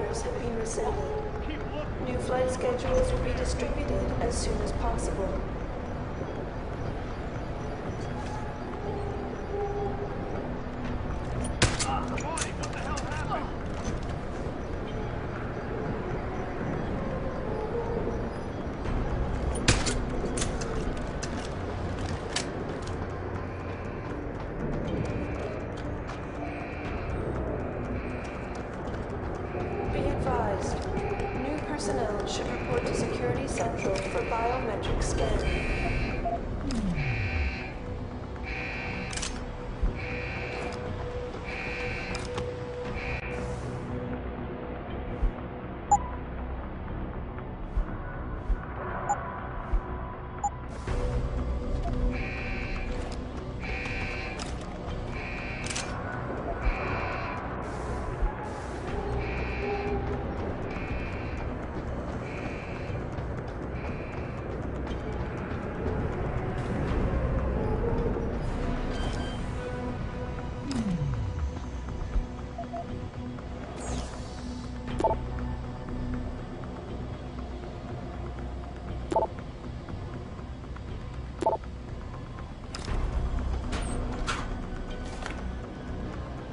orders have been rescinded. New flight schedules will be distributed as soon as possible. Personnel should report to Security Central for biometric scan.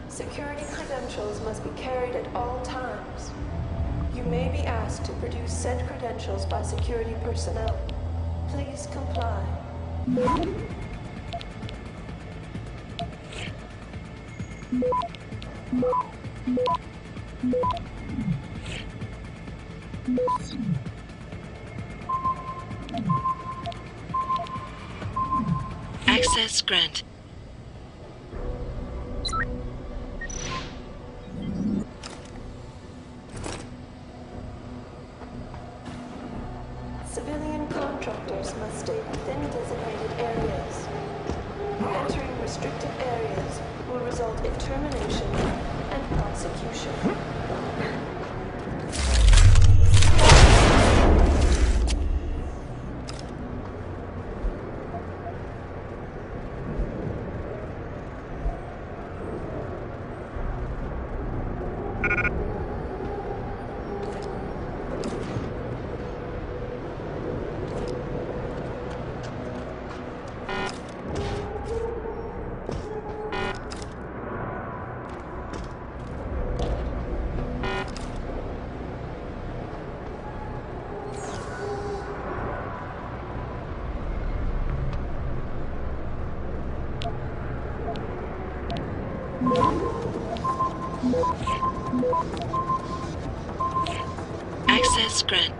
Security credentials must be carried at all times. You may be asked to produce said credentials by security personnel. Please comply. Access grant. Civilian contractors must stay within designated areas. Entering restricted areas will result in termination and prosecution. Access grant.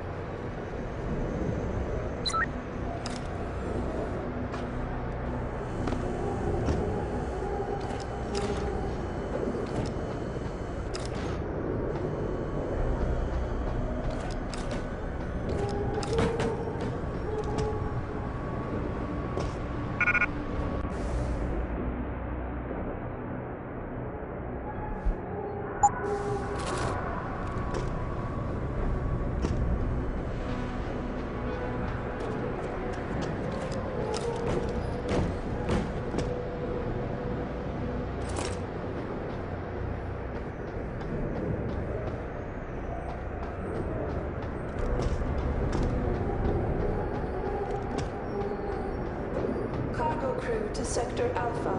Cargo crew to Sector Alpha.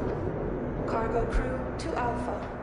Cargo crew to Alpha.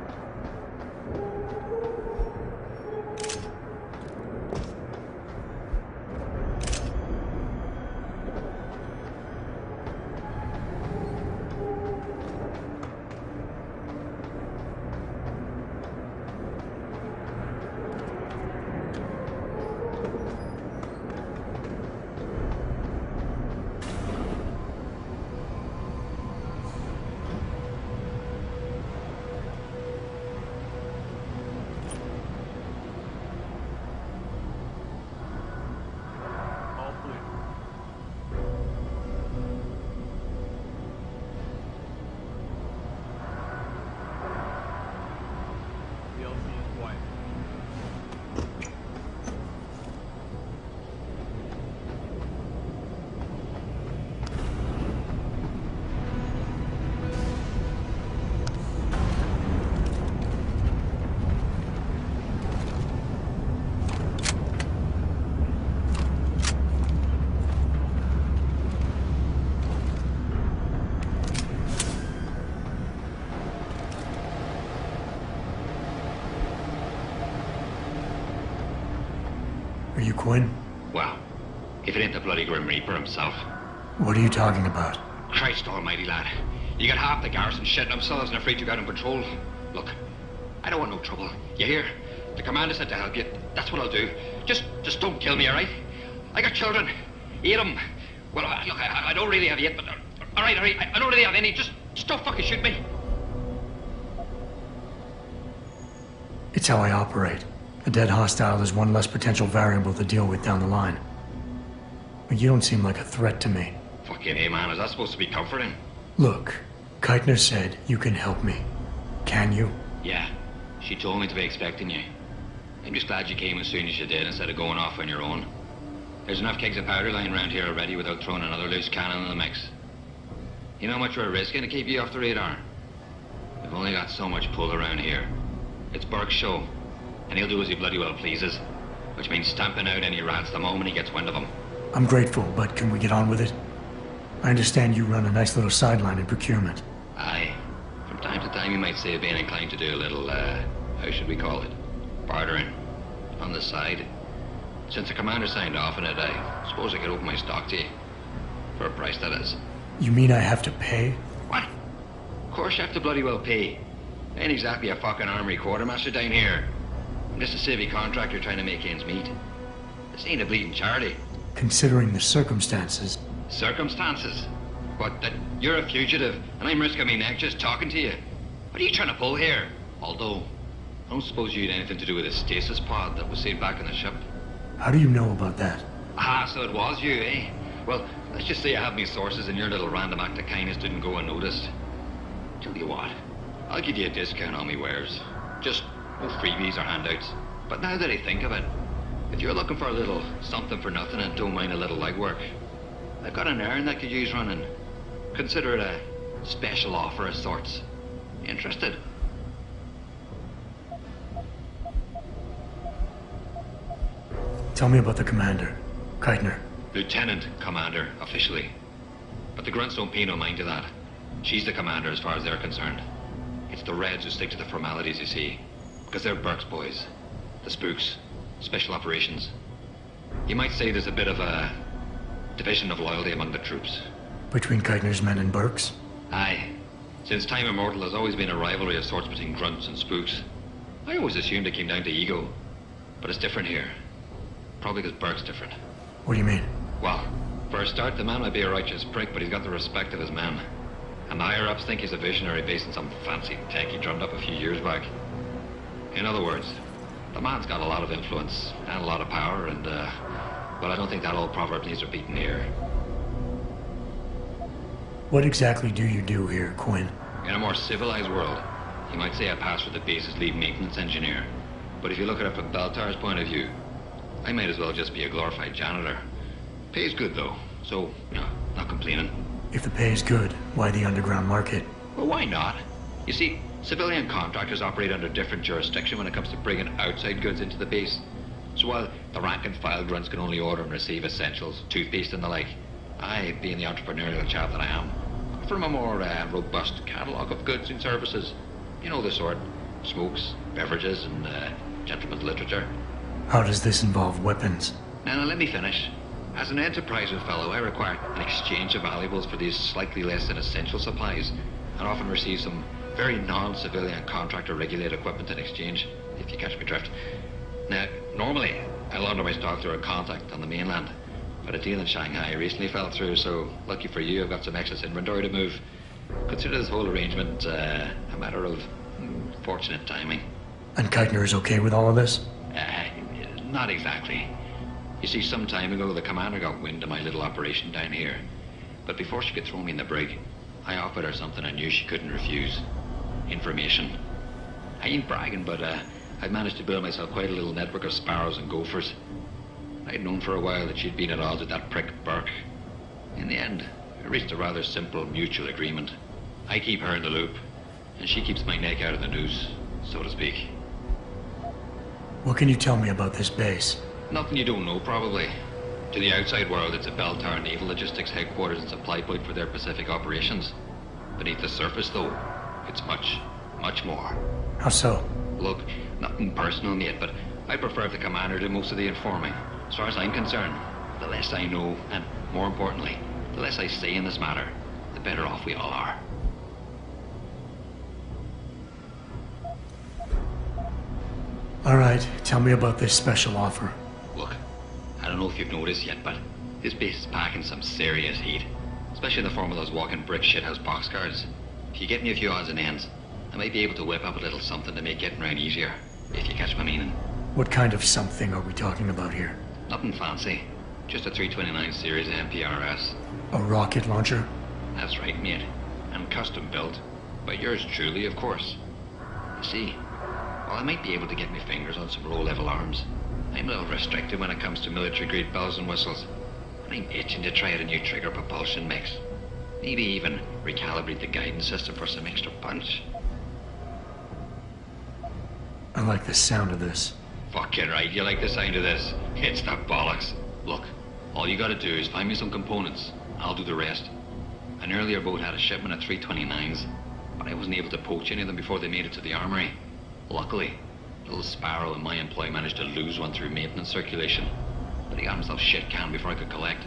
Are you Quinn? Well, if it ain't the bloody Grim Reaper himself. What are you talking about? Christ almighty, lad. You got half the garrison shitting themselves and afraid you got on patrol. Look, I don't want no trouble. You hear? The commander said to help you. That's what I'll do. Just don't kill me, all right? I got children. Eat them. Well, look, I don't really have yet, but... All right. I don't really have any. Just don't fucking shoot me. It's how I operate. A dead hostile is one less potential variable to deal with down the line. But you don't seem like a threat to me. Fucking A, man. Is that supposed to be comforting? Look, Keitner said you can help me. Can you? Yeah. She told me to be expecting you. I'm just glad you came as soon as you did instead of going off on your own. There's enough kegs of powder lying around here already without throwing another loose cannon in the mix. You know how much we're risking to keep you off the radar? We've only got so much pull around here. It's Burke's show, and he'll do as he bloody well pleases, which means stamping out any rats the moment he gets wind of them. I'm grateful, but can we get on with it? I understand you run a nice little sideline in procurement. Aye. From time to time you might say being inclined to do a little, how should we call it? Bartering. On the side. Since the commander signed off on it, I suppose I could open my stock to you. For a price, that is. You mean I have to pay? What? Of course you have to bloody well pay. I ain't exactly a fucking armory quartermaster down here. I'm just a civvy contractor trying to make ends meet. This ain't a bleeding charity. Considering the circumstances. Circumstances? What, that you're a fugitive and I'm risking my neck just talking to you? What are you trying to pull here? Although, I don't suppose you had anything to do with the stasis pod that was saved back in the ship. How do you know about that? Ah, so it was you, eh? Well, let's just say I have my sources and your little random act of kindness didn't go unnoticed. Tell you what, I'll give you a discount on me wares. Just no freebies or handouts. But now that I think of it, if you're looking for a little something for nothing and don't mind a little legwork, I've got an errand that could use running. Consider it a special offer of sorts. Interested? Tell me about the commander, Keitner. Lieutenant Commander, officially. But the grunts don't pay no mind to that. She's the commander as far as they're concerned. It's the Reds who stick to the formalities, you see. Because they're Burke's boys. The spooks. Special operations. You might say there's a bit of a division of loyalty among the troops. Between Keitner's men and Burke's? Aye. Since time immortal, there's always been a rivalry of sorts between grunts and spooks. I always assumed it came down to ego. But it's different here. Probably because Burke's different. What do you mean? Well, for a start, the man might be a righteous prick, but he's got the respect of his men. And the higher-ups think he's a visionary based on some fancy tech he drummed up a few years back. In other words, the man's got a lot of influence and a lot of power, and, well, I don't think that old proverb needs repeating here. What exactly do you do here, Quinn? In a more civilized world, you might say I pass for the base's lead maintenance engineer. But if you look at it from Beltar's point of view, I might as well just be a glorified janitor. Pays good, though, so, you know, not complaining. If the pay is good, why the underground market? Well, why not? You see, civilian contractors operate under different jurisdiction when it comes to bringing outside goods into the base. So while the rank and file grunts can only order and receive essentials, toothpaste and the like, I, being the entrepreneurial chap that I am, offer them a more robust catalogue of goods and services. You know the sort. Smokes, beverages, and gentleman's literature. How does this involve weapons? Now, let me finish. As an enterprising fellow, I require an exchange of valuables for these slightly less than essential supplies, and often receive some very non-civilian contractor-regulated equipment in exchange, if you catch my drift. Now, normally, I launder my stock through a contact on the mainland, but a deal in Shanghai recently fell through, so lucky for you, I've got some excess inventory to move. Consider this whole arrangement a matter of fortunate timing. And Keitner is okay with all of this? Not exactly. You see, some time ago, the commander got wind of my little operation down here. But before she could throw me in the brig, I offered her something I knew she couldn't refuse. Information. I ain't bragging, but I've managed to build myself quite a little network of sparrows and gophers. I'd known for a while that she'd been at odds with that prick Burke. In the end, we reached a rather simple mutual agreement. I keep her in the loop, and she keeps my neck out of the noose, so to speak. What can you tell me about this base? Nothing you don't know, probably. To the outside world, it's a Beltar naval logistics headquarters and supply point for their Pacific operations. Beneath the surface, though, it's much, much more. How so? Look, nothing personal, mate, but I prefer if the commander did most of the informing. As far as I'm concerned, the less I know, and more importantly, the less I say in this matter, the better off we all are. All right, tell me about this special offer. Look, I don't know if you've noticed yet, but this base is packing some serious heat. Especially in the form of those walking brick shithouse boxcars. If you get me a few odds and ends, I might be able to whip up a little something to make getting around easier, if you catch my meaning. What kind of something are we talking about here? Nothing fancy. Just a 329 series MPRS. A rocket launcher? That's right, mate. And custom built. By yours truly, of course. You see, while I might be able to get my fingers on some low-level arms, I'm a little restricted when it comes to military-grade bells and whistles. And I'm itching to try out a new trigger propulsion mix. Maybe even recalibrate the guidance system for some extra punch. I like the sound of this. Fucking right, you like the sound of this. It's the bollocks. Look, all you gotta do is find me some components. I'll do the rest. An earlier boat had a shipment of 329s, but I wasn't able to poach any of them before they made it to the armory. Luckily, little Sparrow in my employ managed to lose one through maintenance circulation, but he got himself shit canned before I could collect.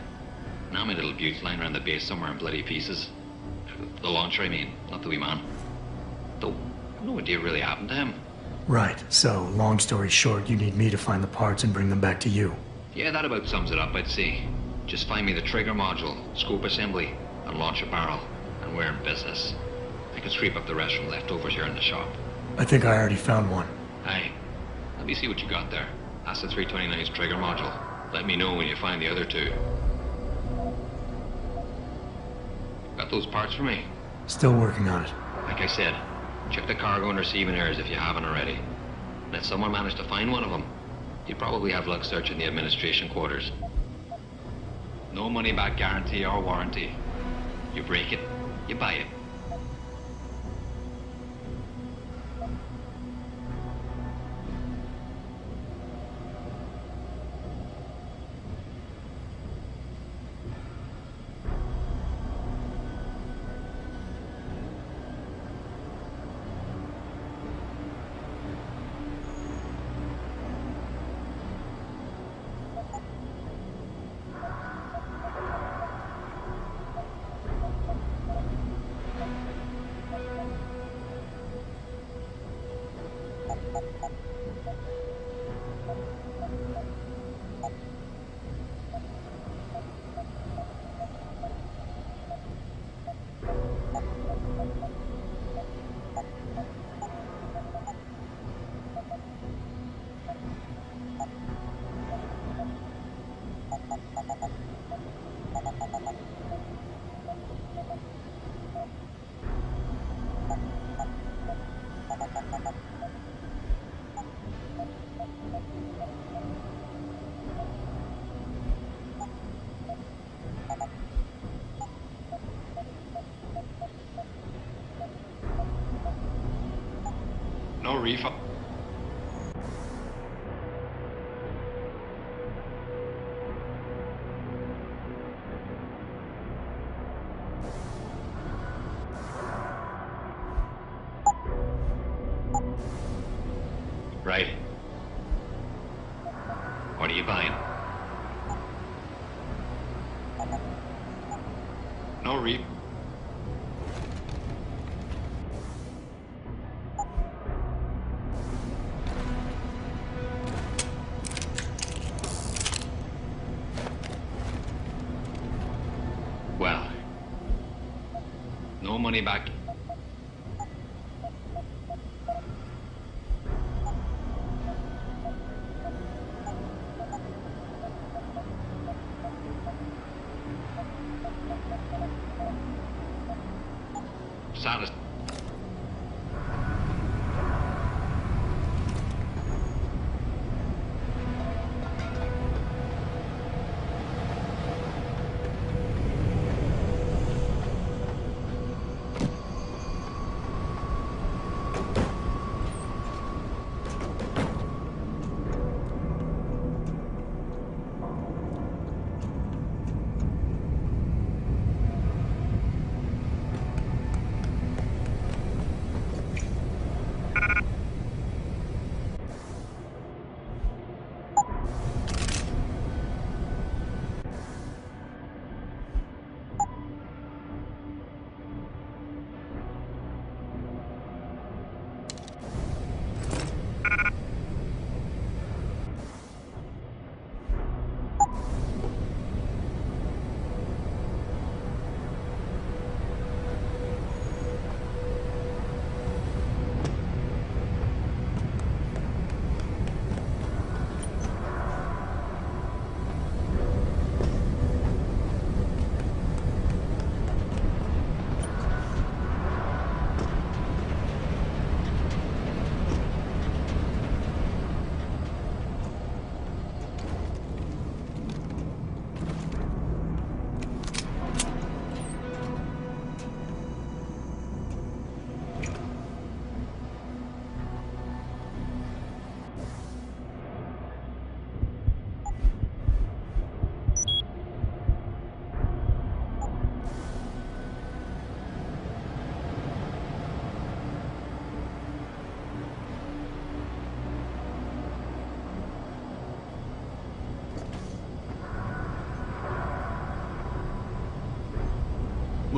Now my little bute's lying around the base somewhere in bloody pieces. The launcher, I mean, not the wee man. Though, no idea really happened to him. Right, so, long story short, you need me to find the parts and bring them back to you. Yeah, that about sums it up, I'd say. Just find me the trigger module, scope assembly, and launch a barrel, and we're in business. I can scrape up the rest from leftovers here in the shop. I think I already found one. Aye. Let me see what you got there. That's the 329's trigger module. Let me know when you find the other two. Got those parts for me? Still working on it. Like I said, check the cargo and receiving areas if you haven't already. And if someone managed to find one of them, you'd probably have luck searching the administration quarters. No money back guarantee or warranty. You break it, you buy it. No refund. Right. What are you buying? No refund. Well, no money back. Satis-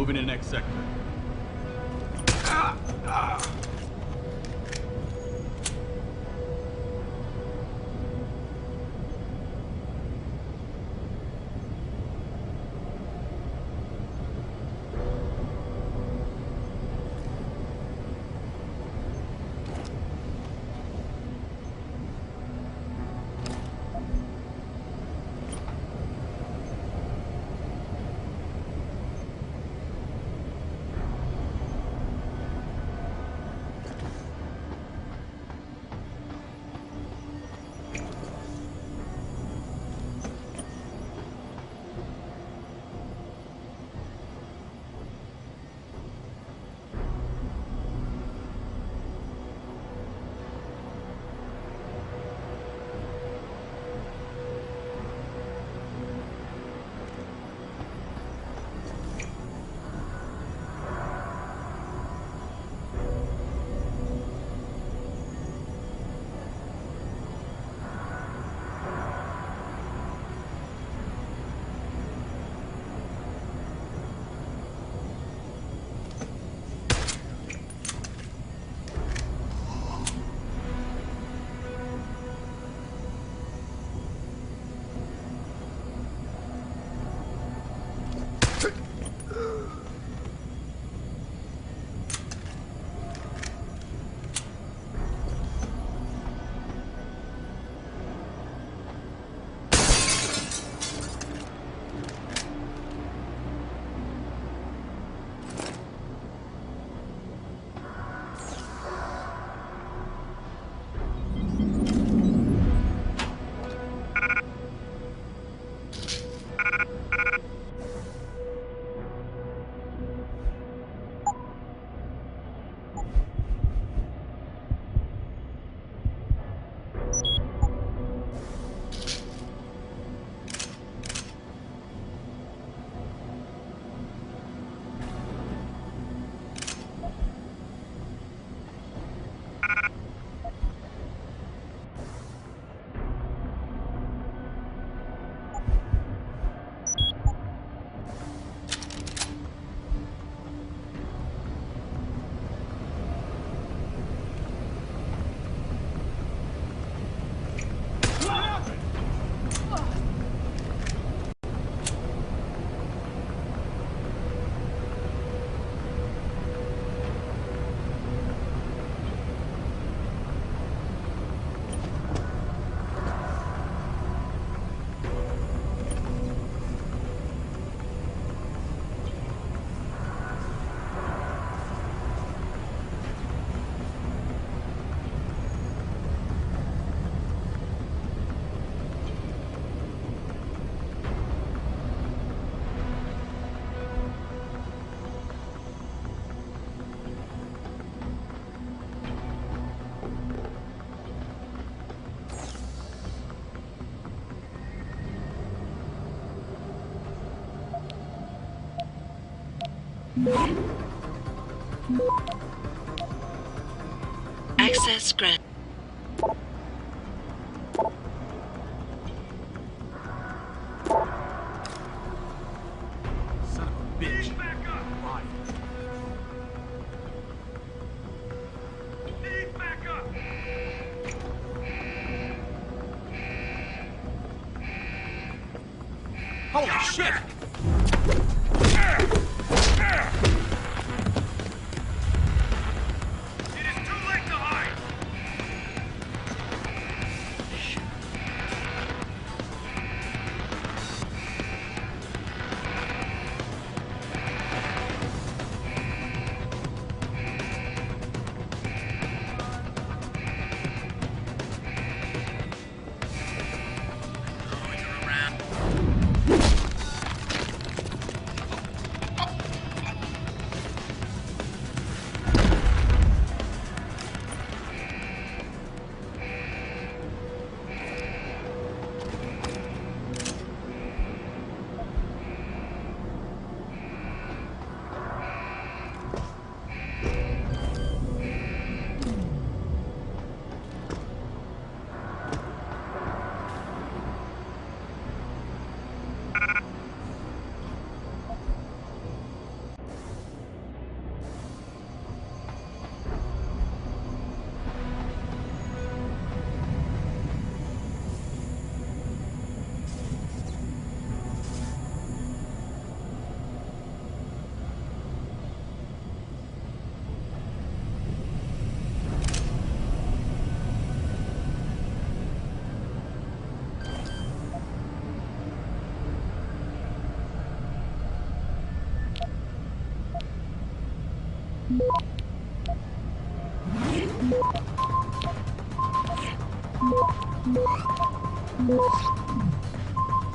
Moving to the next sector. Access granted. Son of a bitch. Why? Holy shit!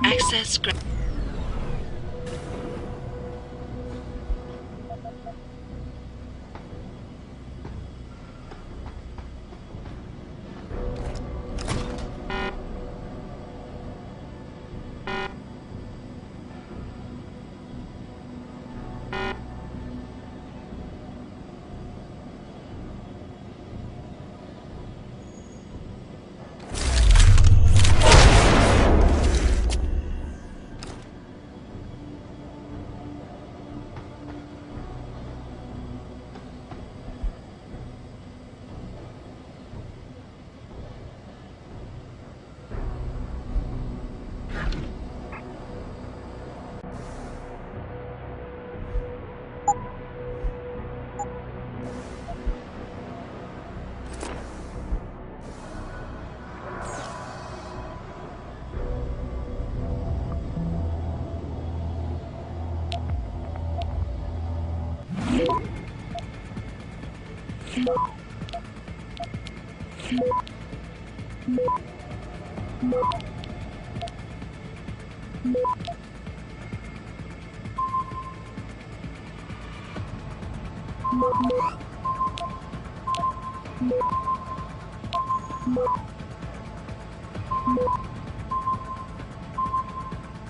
Access granted.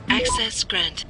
Access granted.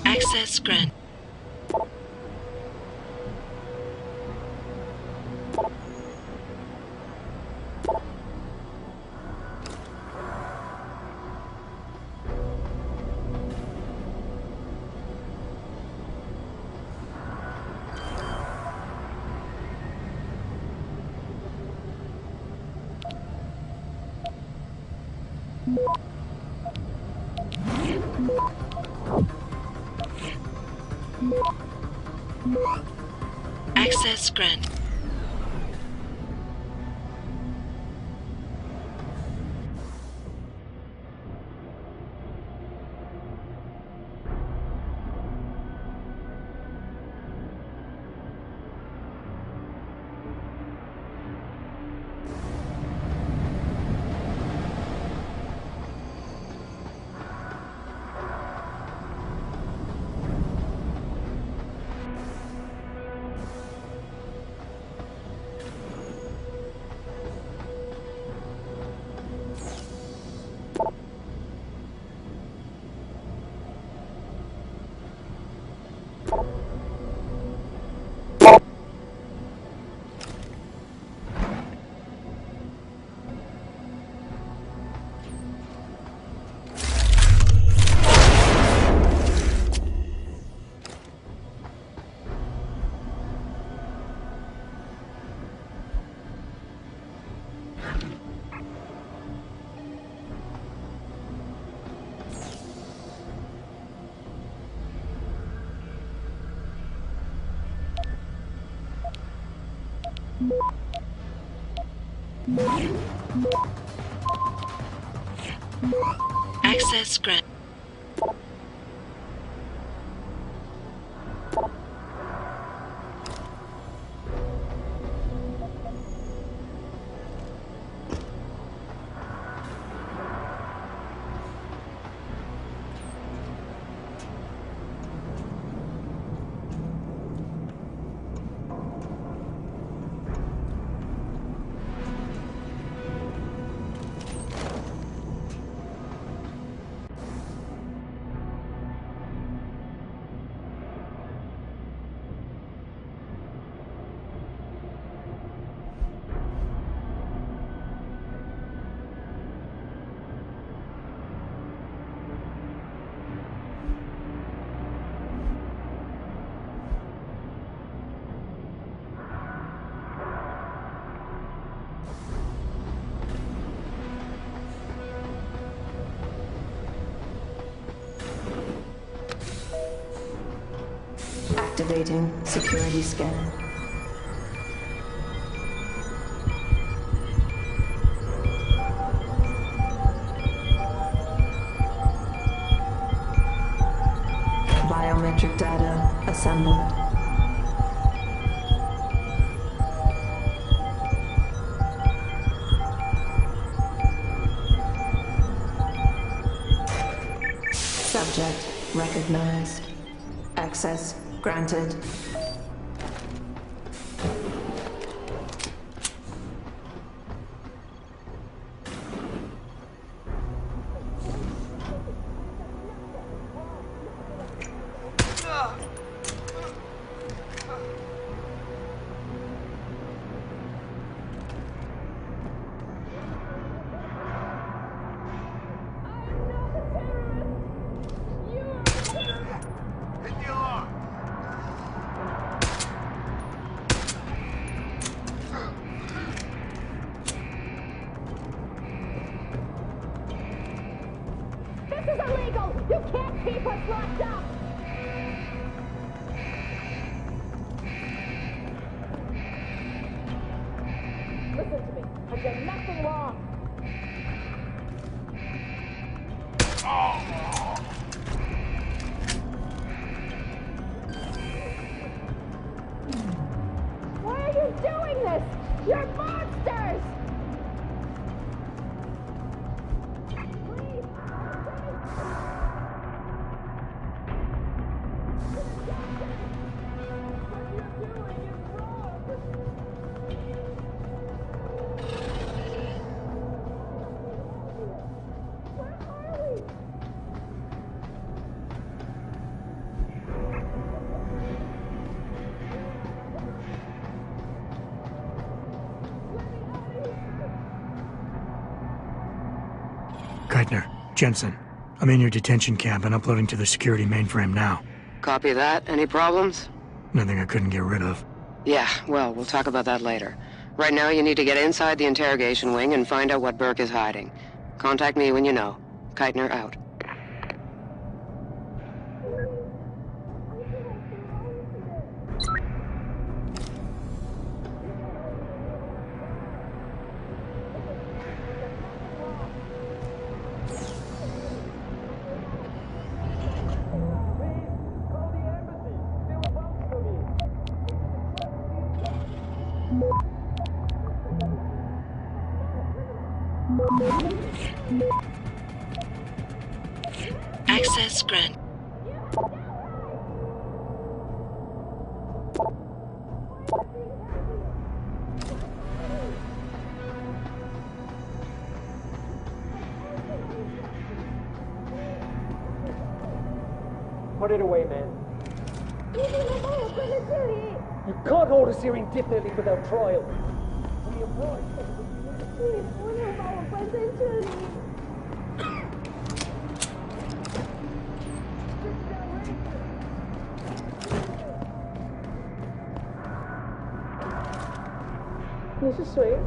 Access granted. Access granted. Access granted. Activating security scan. Biometric data assembled. Subject recognized. Access granted. This is illegal! You can't keep us locked up! Listen to me. I've done nothing wrong. Why are you doing this? You're monsters! Keitner, Jensen, I'm in your detention camp and uploading to the security mainframe now. Copy that. Any problems? Nothing I couldn't get rid of. Yeah, well, we'll talk about that later. Right now, you need to get inside the interrogation wing and find out what Burke is hiding. Contact me when you know. Keitner out. Access grant. Put it away, man. You can't hold us here indefinitely without trial. We avoid. This is sweet.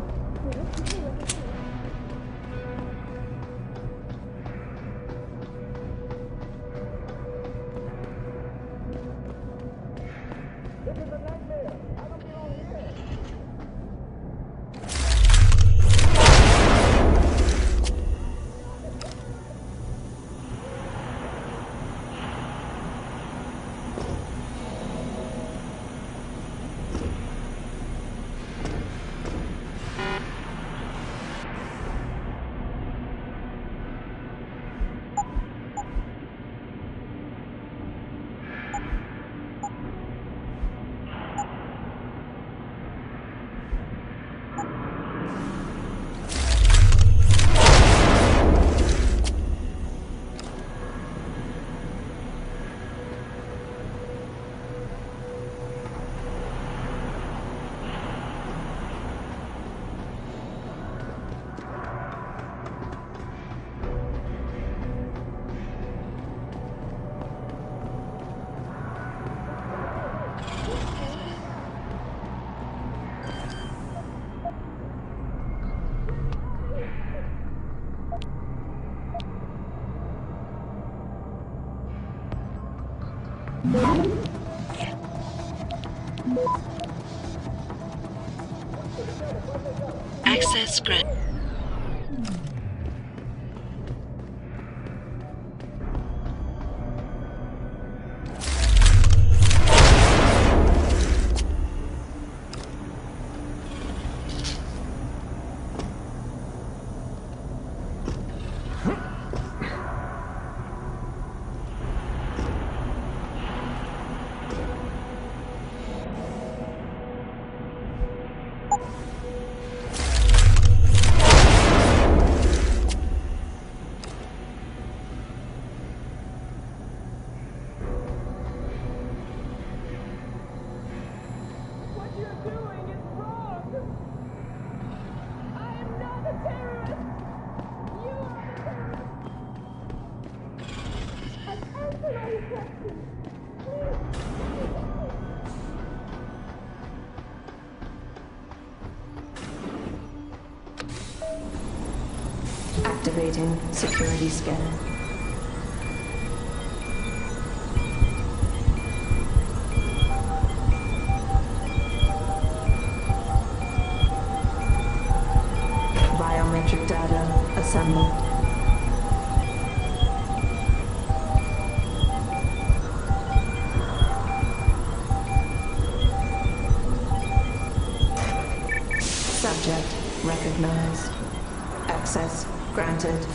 Access granted. Activating security scanner. Biometric data assembled. Subject recognized. Access granted.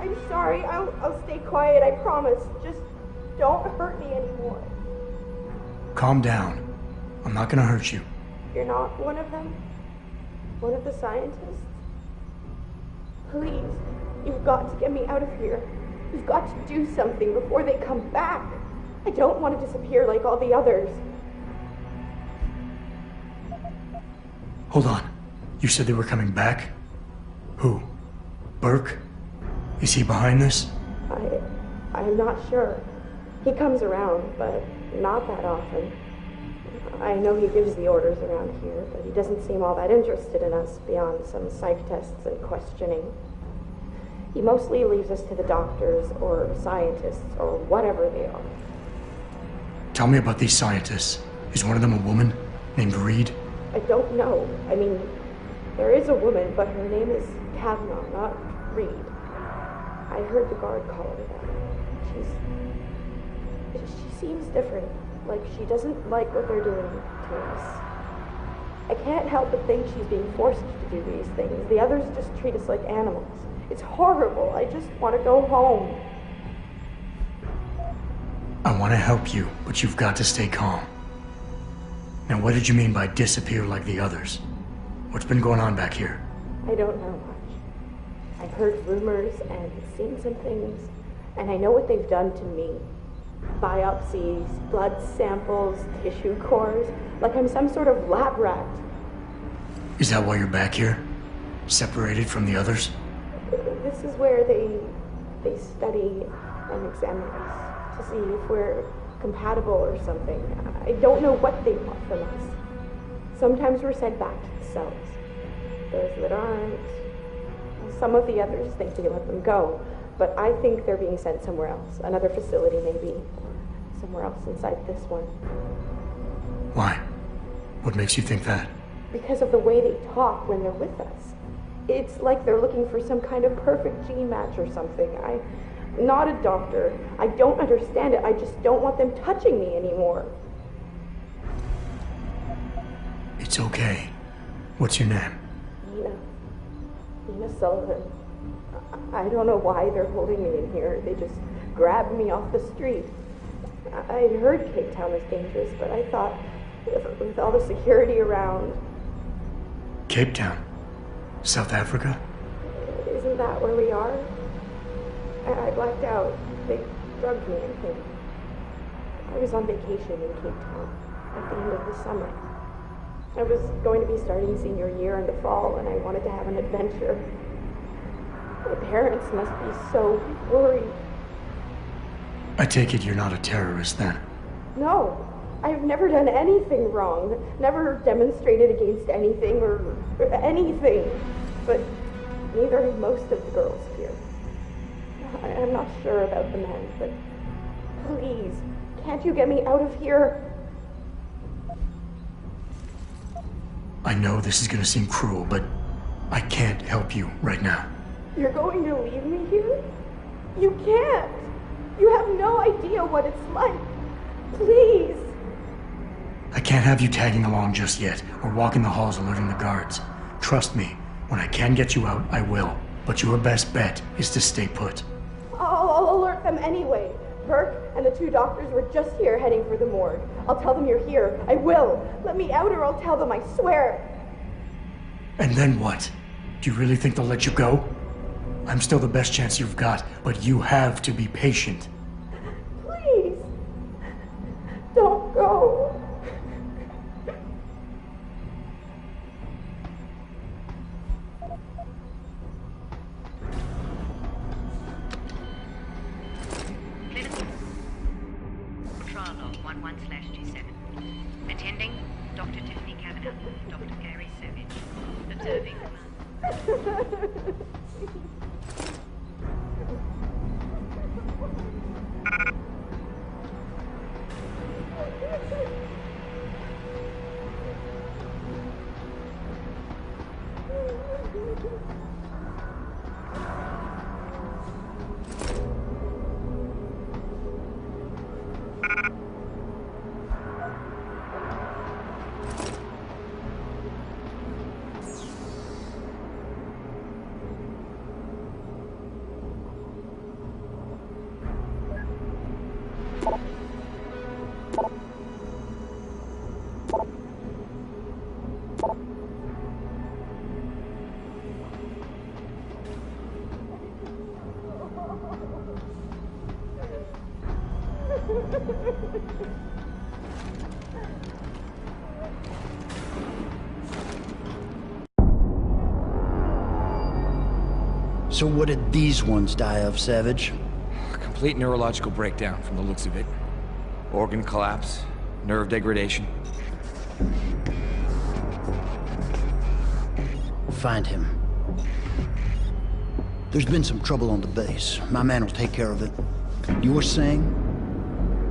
I'm sorry. I'll stay quiet, I promise. Just don't hurt me anymore. Calm down. I'm not gonna hurt you. You're not one of them? One of the scientists? Please, you've got to get me out of here. You've got to do something before they come back. I don't want to disappear like all the others. Hold on. You said they were coming back? Who? Burke? Is he behind this? I'm not sure. He comes around, but not that often. I know he gives the orders around here, but he doesn't seem all that interested in us beyond some psych tests and questioning. He mostly leaves us to the doctors or scientists or whatever they are. Tell me about these scientists. Is one of them a woman named Reed? I don't know. I mean, there is a woman, but her name is Kavanaugh, not Reed. I heard the guard call her that. She seems different. Like she doesn't like what they're doing to us. I can't help but think she's being forced to do these things. The others just treat us like animals. It's horrible. I just want to go home. I want to help you, but you've got to stay calm. Now, what did you mean by disappear like the others? What's been going on back here? I don't know much. I've heard rumors and seen some things, and I know what they've done to me. Biopsies, blood samples, tissue cores, like I'm some sort of lab rat. Is that why you're back here? Separated from the others? This is where they study and examine us to see if we're compatible or something. I don't know what they want from us. Sometimes we're sent back to the cells. Those that aren't, some of the others think they let them go, but I think they're being sent somewhere else, another facility maybe, or somewhere else inside this one. Why? What makes you think that? Because of the way they talk when they're with us. It's like they're looking for some kind of perfect gene match or something. I'm not a doctor. I don't understand it. I just don't want them touching me anymore. It's okay. What's your name? Nina Sullivan. I don't know why they're holding me in here. They just grabbed me off the street. I'd heard Cape Town was dangerous, but I thought with all the security around, Cape Town? South Africa? Isn't that where we are? I blacked out. They drugged me, I think. I was on vacation in Cape Town at the end of the summer. I was going to be starting senior year in the fall, and I wanted to have an adventure. My parents must be so worried. I take it you're not a terrorist then? No, I've never done anything wrong. Never demonstrated against anything or anything. But neither have most of the girls here. I'm not sure about the men, but please, can't you get me out of here? I know this is gonna seem cruel, but I can't help you right now. You're going to leave me here? You can't! You have no idea what it's like. Please! I can't have you tagging along just yet, or walking the halls alerting the guards. Trust me, when I can get you out, I will. But your best bet is to stay put. I'll alert them anyway. Burke and the 2 doctors were just here heading for the morgue. I'll tell them you're here. I will. Let me out or I'll tell them, I swear. And then what? Do you really think they'll let you go? I'm still the best chance you've got, but you have to be patient. Please. Don't go. Trial log 11/27. Attending, Dr. Tiffany Kavanagh, Dr. Gary Savage. Observing. So what did these ones die of, Savage? Complete neurological breakdown from the looks of it. Organ collapse, nerve degradation. Find him. There's been some trouble on the base. My man will take care of it. You were saying?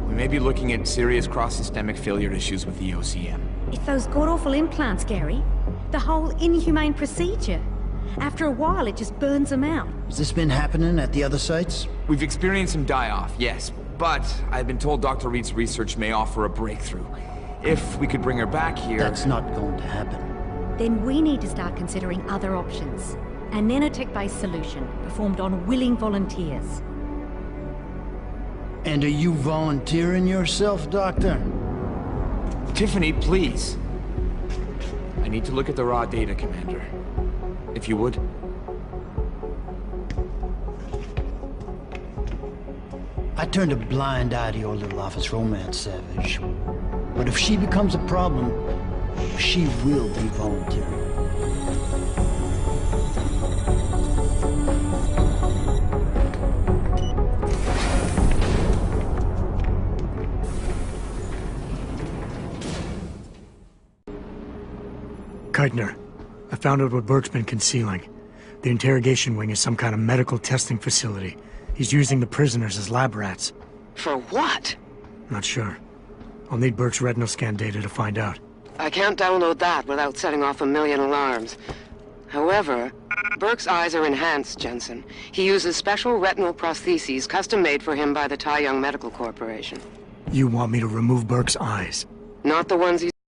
We may be looking at serious cross-systemic failure issues with the OCM. It's those god-awful implants, Gary. The whole inhumane procedure. After a while, it just burns them out. Has this been happening at the other sites? We've experienced some die-off, yes. But I've been told Dr. Reed's research may offer a breakthrough. If we could bring her back here... That's not going to happen. Then we need to start considering other options. A nanotech-based solution, performed on willing volunteers. And are you volunteering yourself, Doctor? Tiffany, please. I need to look at the raw data, Commander. If you would. I turned a blind eye to your little office romance, Savage. But if she becomes a problem, she will be volunteering. Keitner, I found out what Burke's been concealing. The interrogation wing is some kind of medical testing facility. He's using the prisoners as lab rats. For what? Not sure. I'll need Burke's retinal scan data to find out. I can't download that without setting off a million alarms. However, Burke's eyes are enhanced, Jensen. He uses special retinal prostheses custom-made for him by the Tai Young Medical Corporation. You want me to remove Burke's eyes? Not the ones he's